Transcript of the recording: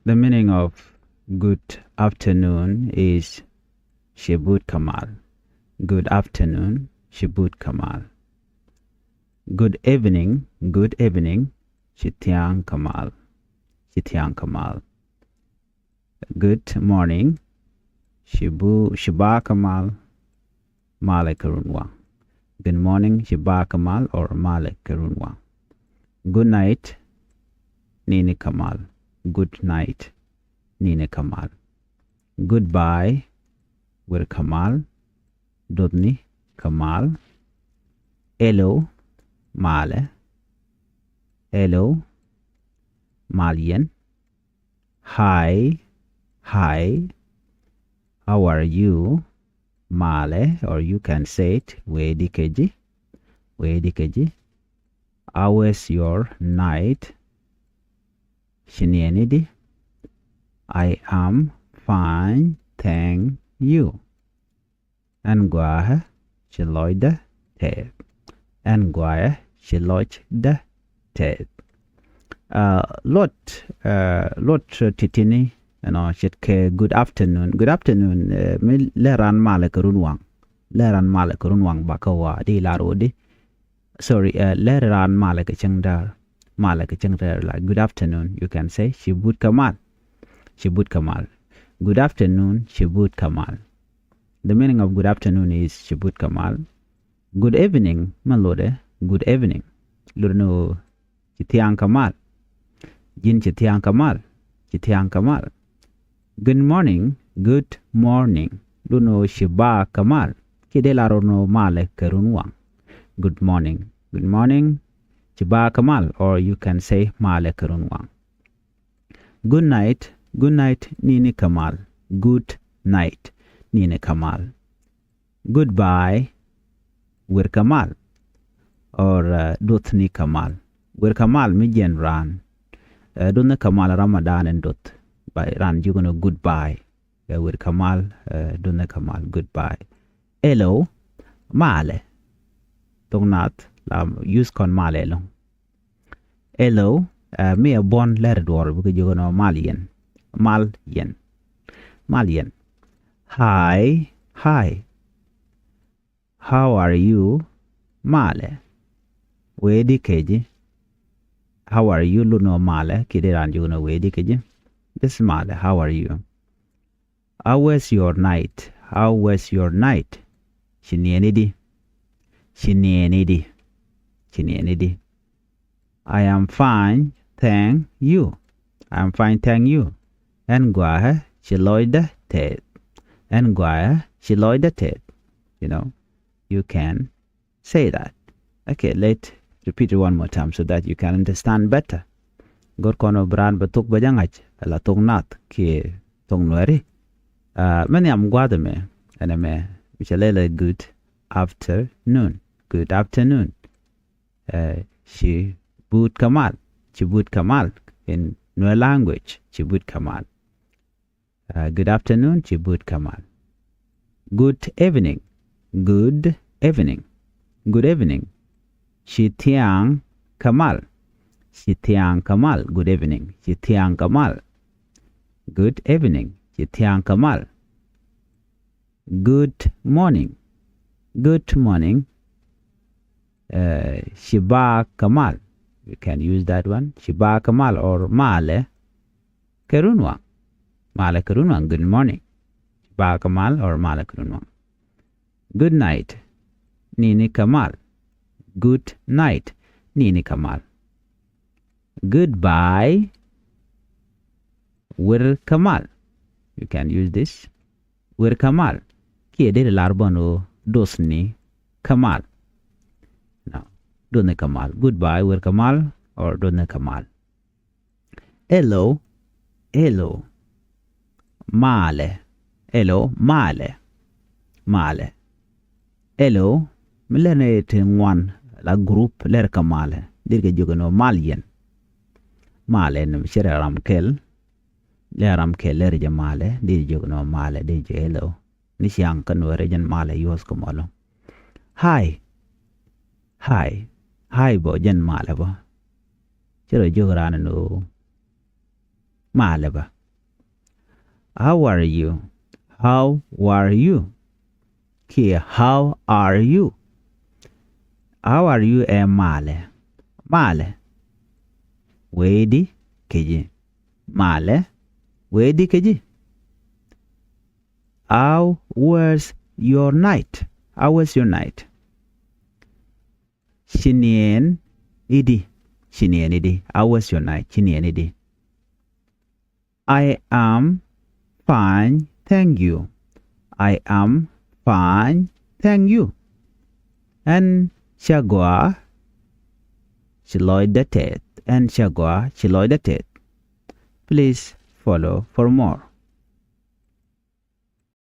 The meaning of good afternoon is Shibut Kamal. Good afternoon, Shibut Kamal. Good evening, Shitiang Kamal. Shitiang Kamal. Good morning, Shiba Kamal, Male Karunwa. Good morning, Shiba Kamal or Male Karunwa. Good night, Nini Kamal. Good night, Nini Kamal. Goodbye, Wir Kamal. Dodni Kamal. Hello, Male. Hello, Malian. Hi. How are you, Male? Or you can say it, Wedikeji. How was your night? Shinienidi. I am fine, thank you. Anguahe, Shiloida, Ted. Anguahe, Shiloida, Ted. Lot titini, shit ke good afternoon. Good afternoon, leran male karunwang. Leran male karunwang bakawa di larodi. Sorry, leran male kachangdar. Male kachangdar, like good afternoon, you can say Shibut Kamal. Shibut Kamal. Good afternoon, Shibut Kamal. The meaning of good afternoon is Shibut Kamal. Good evening, Malode. Good evening. Lurno Chitiang Kamal. Jin Chitiang Kamal. Chitiang Kamal. Good morning. Good morning. Lurno Shiba Kamal. Kidelarono Male Kerunwang. Good morning. Good morning, Shiba Kamal, or you can say Male Kerunwang. Good night. Good night, Nini Kamal. Good night, Nini Kamal. Goodbye, Wir Kamal, or Dotni Kamal. Wir Kamal Mijan Ran. Dotni Kamal Ramadan and Dot. By Ran, you're going to goodbye. Wir Kamal, Dotni Kamal, goodbye. Hello, Male. Tongnat, use con Male long. Hello, me a bon letter because you're going to Malian. Malian. Hi. How are you, Male? Wedi keji. How are you, Luno Male? Kideran you know wedi keji. This Male, how are you? How was your night? Shinienidi. I am fine, thank you. Nguahe Shiloida Ted. You can say that. Okay, let's repeat it one more time so that you can understand better. God kono bran batuk bajangaj ala tong nat ki tong nueri. Many am guadame aname whichalele good afternoon. Good afternoon. Shibut Kamal in Nuer language. Shibut Kamal. Good afternoon, Shibut Kamal. Good evening. Shitiang Kamal. Good evening. Shitiang Kamal. Good evening. Shitiang Kamal. Good morning. Shiba Kamal. You can use that one. Shiba Kamal or Male Kerunwang. Good morning. Shiba Kamal or Male Kerunwang. Good night, Nini Kamal. Good night, Nini Kamal. Goodbye, Wir Kamal. You can use this. Wir Kamal. Kiede larbano dosni Kamal. Now, Done Kamal. Goodbye, Wir Kamal or Done Kamal. Hello. Male. Hello, milene one la group ler Kamale. Dirge jogano Malian. Malen share kel. Leram kel ler jamale. Dirge jogano Male. Dirge hello. Nishiang kanu region Male yos komolo. Hi bo jen Male bo. Chero jogran no Malaba. How are you? How are you? Kia, how are you? How are you male? Male. Wedi keji. Male. Wedi keji. How was your night? How was your night? Shinien idi. Shinien idi. How was your night? Shinien idi. I am fine, thank you. I am fine, thank you. And Shagwa Shiloidated. And Shagwa Shiloidated. Please follow for more.